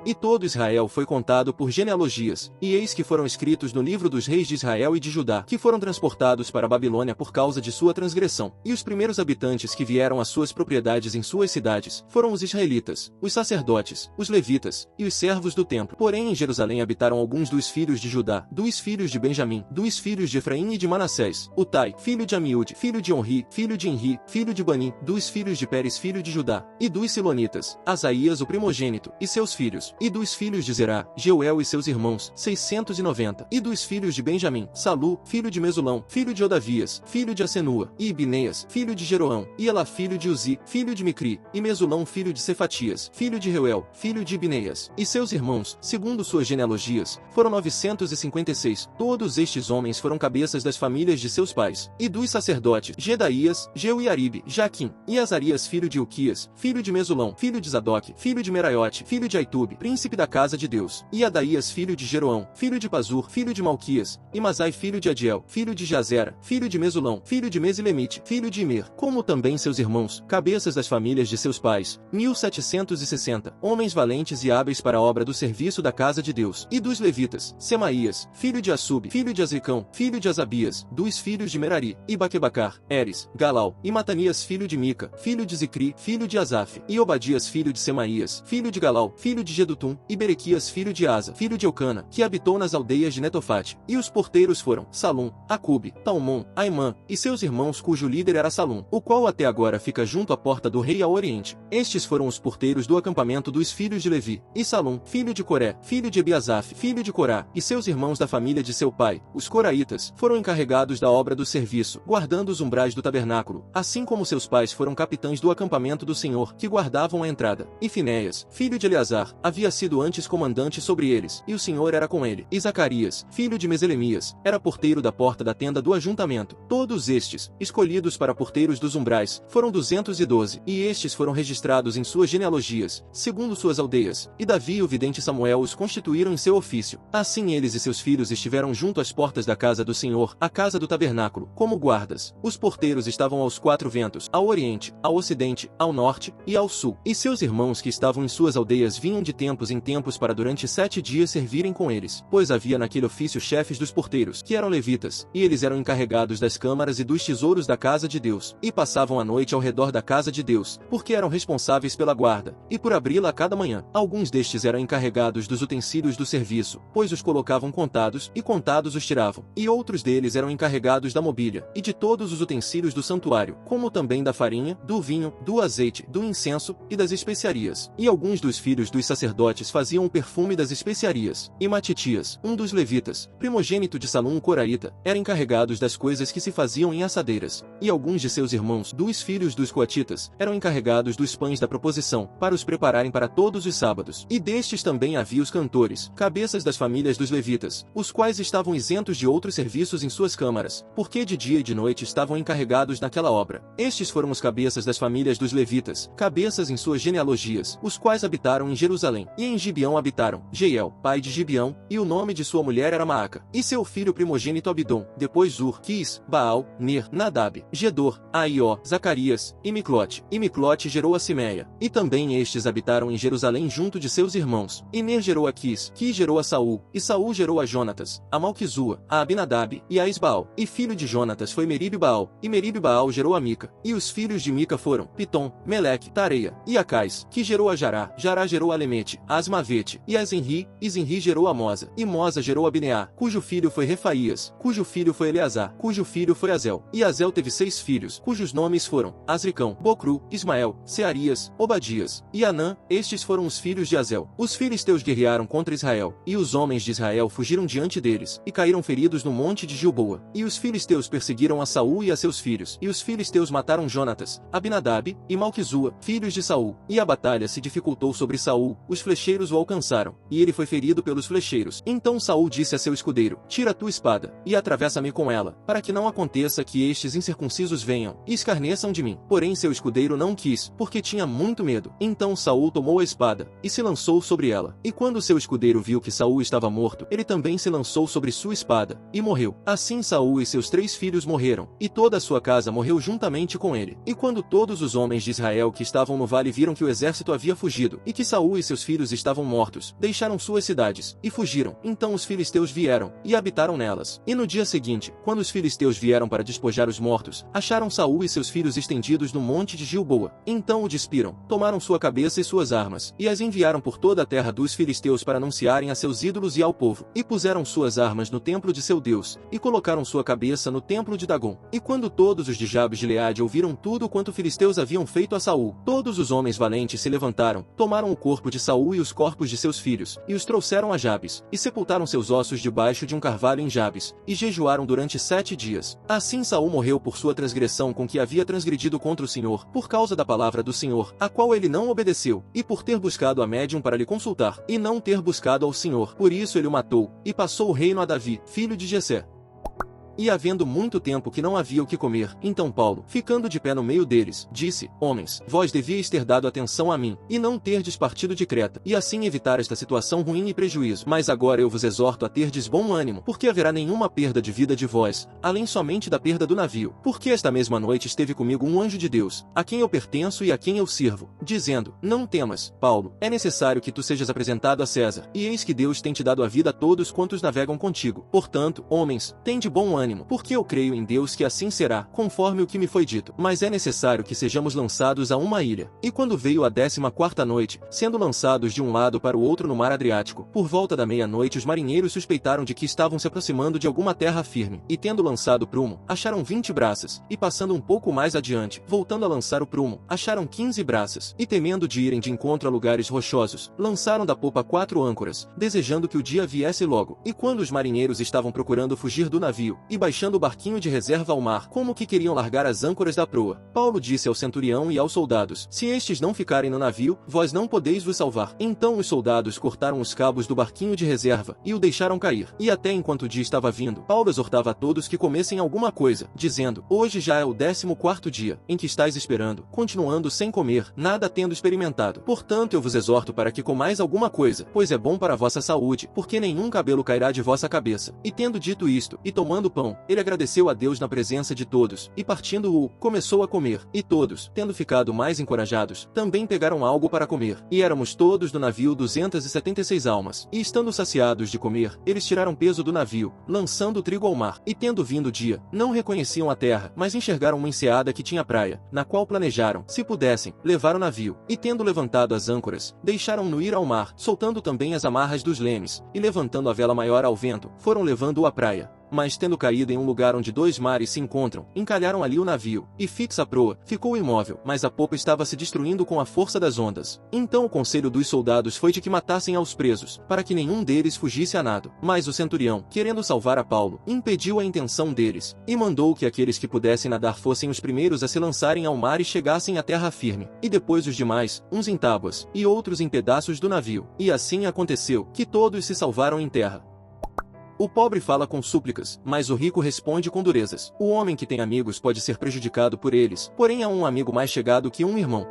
E todo Israel foi contado por genealogias, e eis que foram escritos no livro dos reis de Israel e de Judá, que foram transportados para a Babilônia por causa de sua transgressão. E os primeiros habitantes que vieram às suas propriedades em suas cidades foram os israelitas, os sacerdotes, os levitas e os servos do templo. Porém em Jerusalém habitaram alguns dos filhos de Judá, dos filhos de Benjamim, dos filhos de Efraim e de Manassés, Utai, filho de Amiúde, filho de Onri, filho de Enri, filho de Bani, dos filhos de Pérez, filho de Judá, e dos Silonitas, Asaías o primogênito, e seus filhos, e dos filhos de Zerá, Jeuel e seus irmãos, 690, e dos filhos de Benjamim, Salu, filho de Mesulão, filho de Odavias, filho de Asenua, e Ibneias, filho de Jeroão, e Elá, filho de Uzi, filho de Micri, e Mesulão, filho de Cefatias, filho de Reuel, filho de Ibneias, e seus irmãos, segundo suas genealogias, foram 956. Todos estes homens foram cabeças das famílias de seus pais, e dos sacerdotes, Gedaías, Jeu e Aribe, Jaquim, e Azarias, filho de Uquias, filho de Mesulão, filho de Zadok, filho de Meraiote, filho de Aitube, príncipe da casa de Deus, e Adaías, filho de Jeroão, filho de Pazur, filho de Malquias, e Masai, filho de Adiel, filho de Jazera, filho de Mesulão, filho de Mesilemite, filho de Imer, como também seus irmãos, cabeças das famílias de seus pais, 1760, homens valentes e hábeis para a obra do serviço da casa de Deus, e dos levitas, Semaías, filho de Assub, filho de Azricão, filho de Azabias, dos filhos de Merari, e Baquebacar, Eres, Galau, e Matanias, filho de Mica, filho de Zicri, filho de Asaf, e Obadias, filho de Semaías, filho de Galau, filho de Gedutum, e Berequias, filho de Asa, filho de Eucana, que habitou nas aldeias de Netofate. E os porteiros foram Salum, Acube, Talmon, Aimã, e seus irmãos, cujo líder era Salum, o qual até agora fica junto à porta do rei ao oriente. Estes foram os porteiros do acampamento dos filhos de Levi, e Salum, filho de Coré, filho de Ebiasaf, filho de Corá, e seus irmãos da família de seu pai, os coraitas, foram encarregados da obra do serviço, guardando os umbrais do tabernáculo, assim como seus pais foram capitães do acampamento do Senhor, que guardavam a entrada. E Finéias, filho de Eleazar, havia sido antes comandante sobre eles, e o Senhor era com ele. E Zacarias, filho de Meselemias, era porteiro da porta da tenda do ajuntamento. Todos estes, escolhidos para porteiros dos umbrais, foram 212, e estes foram registrados em suas genealogias, segundo suas aldeias, e Davi e o vidente Samuel os constituíram em seu ofício. Assim eles e seus filhos estiveram junto às portas da casa do Senhor, a casa do tabernáculo, como guardas. Os porteiros estavam aos 4 ventos, ao oriente, ao ocidente, ao norte e ao sul. E seus irmãos que estavam em suas aldeias vinham de tempos em tempos para durante 7 dias servirem com eles, pois havia naquele ofício chefes dos porteiros, que eram levitas, e eles eram encarregados das câmaras e dos tesouros da casa de Deus, e passavam a noite ao redor da casa de Deus, porque eram responsáveis pela guarda, e por abri-la a cada manhã. Alguns destes eram encarregados dos utensílios do serviço, pois os colocavam contados, e contados os tiravam. E outros deles eram encarregados da mobília, e de todos os utensílios do santuário, como também da farinha, do vinho, do azeite, do incenso, e das especiarias. E alguns dos filhos dos sacerdotes faziam o perfume das especiarias. E Matitias, um dos levitas, primogênito de Salum coraíta, era encarregados das coisas que se faziam em assadeiras. E alguns de seus irmãos, dos filhos dos coatitas, eram encarregados dos pães da proposição, para os prepararem para todos os sábados. E destes também havia os cantores, cabeças das famílias dos levitas, os quais estavam isentos de outros serviços em suas câmaras, porque de dia e de noite estavam encarregados naquela obra. Estes foram os cabeças das famílias dos levitas, cabeças em suas genealogias, os quais habitaram em Jerusalém. E em Gibeão habitaram Jeiel, pai de Gibeão, e o nome de sua mulher era Maaca, e seu filho primogênito Abidom, depois Zur, Quis, Baal, Ner, Nadab, Gedor, Aió, Zacarias, e Miclote. E Miclote gerou a Simeia. E também estes habitaram em Jerusalém junto de seus irmãos. E Ner gerou a Quis, Quis gerou a Saul, e Saul gerou a Jonatas, a Malquizua, a Abinadab, e a Isbaal. E filho de Jonatas foi Meribe-Baal, e Meribe-Baal gerou a Mica. E os filhos de Mica foram Pitom, Meleque, Tareia, e Acais, que gerou a Jará, Jará gerou a Lemete, a Asmavete, e a Zinri, e Zinri gerou a Mosa, e Mosa gerou a Bineá, cujo filho foi Refaías, cujo filho foi Eleazar, cujo filho foi Azel. E Azel teve 6 filhos, cujos nomes foram Asricão, Bocru, Ismael, Searias, Obadias, e Anã. Estes foram os filhos de Azel. Os filisteus guerrearam contra Israel, e os homens de Israel fugiram diante deles, e caíram feridos no monte de Gilboa. E os filisteus perseguiram a Saul e a seus filhos, e os filisteus mataram Jonatas, Abinadab, e Malquizua, filhos de Saul. E a batalha se dificultou sobre Saul, os flecheiros o alcançaram, e ele foi ferido pelos flecheiros. Então Saul disse a seu escudeiro: tira a tua espada, e atravessa-me com ela, para que não aconteça que estes incircuncisos venham, e escarneçam de mim. Porém seu escudeiro não quis, porque tinha muito medo. Então Saul tomou a espada, e se lançou sobre ela. E quando seu escudeiro viu que Saul estava morto, ele também se lançou sobre sua espada, e morreu. Assim Saul e seus 3 filhos morreram, e toda a sua casa morreu juntamente com ele. E quando todos os homens de Israel que estavam no vale viram que o exército havia fugido, e que Saul e seus filhos filhos estavam mortos, deixaram suas cidades, e fugiram. Então os filisteus vieram, e habitaram nelas. E no dia seguinte, quando os filisteus vieram para despojar os mortos, acharam Saul e seus filhos estendidos no monte de Gilboa. Então o despiram, tomaram sua cabeça e suas armas, e as enviaram por toda a terra dos filisteus para anunciarem a seus ídolos e ao povo. E puseram suas armas no templo de seu Deus, e colocaram sua cabeça no templo de Dagom. E quando todos os de Jabes de Gileade ouviram tudo quanto filisteus haviam feito a Saul, todos os homens valentes se levantaram, tomaram o corpo de Saul e os corpos de seus filhos, e os trouxeram a Jabes, e sepultaram seus ossos debaixo de um carvalho em Jabes, e jejuaram durante 7 dias. Assim Saul morreu por sua transgressão com que havia transgredido contra o Senhor, por causa da palavra do Senhor, a qual ele não obedeceu, e por ter buscado a médium para lhe consultar, e não ter buscado ao Senhor. Por isso ele o matou, e passou o reino a Davi, filho de Jessé. E havendo muito tempo que não havia o que comer, então Paulo, ficando de pé no meio deles, disse: Homens, vós devíeis ter dado atenção a mim, e não terdes partido de Creta, e assim evitar esta situação ruim e prejuízo. Mas agora eu vos exorto a terdes bom ânimo, porque haverá nenhuma perda de vida de vós, além somente da perda do navio. Porque esta mesma noite esteve comigo um anjo de Deus, a quem eu pertenço e a quem eu sirvo, dizendo: Não temas, Paulo, é necessário que tu sejas apresentado a César, e eis que Deus tem te dado a vida a todos quantos navegam contigo. Portanto, homens, tende bom ânimo, porque eu creio em Deus que assim será, conforme o que me foi dito. Mas é necessário que sejamos lançados a uma ilha. E quando veio a 14ª noite, sendo lançados de um lado para o outro no mar Adriático, por volta da meia-noite os marinheiros suspeitaram de que estavam se aproximando de alguma terra firme, e tendo lançado prumo, acharam 20 braças, e passando um pouco mais adiante, voltando a lançar o prumo, acharam 15 braças, e temendo de irem de encontro a lugares rochosos, lançaram da popa 4 âncoras, desejando que o dia viesse logo. E quando os marinheiros estavam procurando fugir do navio, e baixando o barquinho de reserva ao mar, como que queriam largar as âncoras da proa, Paulo disse ao centurião e aos soldados: Se estes não ficarem no navio, vós não podeis vos salvar. Então os soldados cortaram os cabos do barquinho de reserva, e o deixaram cair. E até enquanto o dia estava vindo, Paulo exortava a todos que comessem alguma coisa, dizendo: Hoje já é o 14º dia, em que estáis esperando, continuando sem comer, nada tendo experimentado. Portanto eu vos exorto para que comais alguma coisa, pois é bom para a vossa saúde, porque nenhum cabelo cairá de vossa cabeça. E tendo dito isto, e tomando pão, ele agradeceu a Deus na presença de todos, e partindo-o, começou a comer. E todos, tendo ficado mais encorajados, também pegaram algo para comer. E éramos todos do navio 276 almas. E estando saciados de comer, eles tiraram peso do navio, lançando o trigo ao mar. E tendo vindo o dia, não reconheciam a terra, mas enxergaram uma enseada que tinha praia, na qual planejaram, se pudessem, levar o navio. E tendo levantado as âncoras, deixaram-no ir ao mar, soltando também as amarras dos lemes, e levantando a vela maior ao vento, foram levando-o à praia. Mas tendo caído em um lugar onde 2 mares se encontram, encalharam ali o navio, e fixa a proa, ficou imóvel, mas a popa estava se destruindo com a força das ondas. Então o conselho dos soldados foi de que matassem aos presos, para que nenhum deles fugisse a nado. Mas o centurião, querendo salvar a Paulo, impediu a intenção deles, e mandou que aqueles que pudessem nadar fossem os primeiros a se lançarem ao mar e chegassem à terra firme, e depois os demais, uns em tábuas, e outros em pedaços do navio. E assim aconteceu, que todos se salvaram em terra. O pobre fala com súplicas, mas o rico responde com durezas. O homem que tem amigos pode ser prejudicado por eles, porém há um amigo mais chegado que um irmão.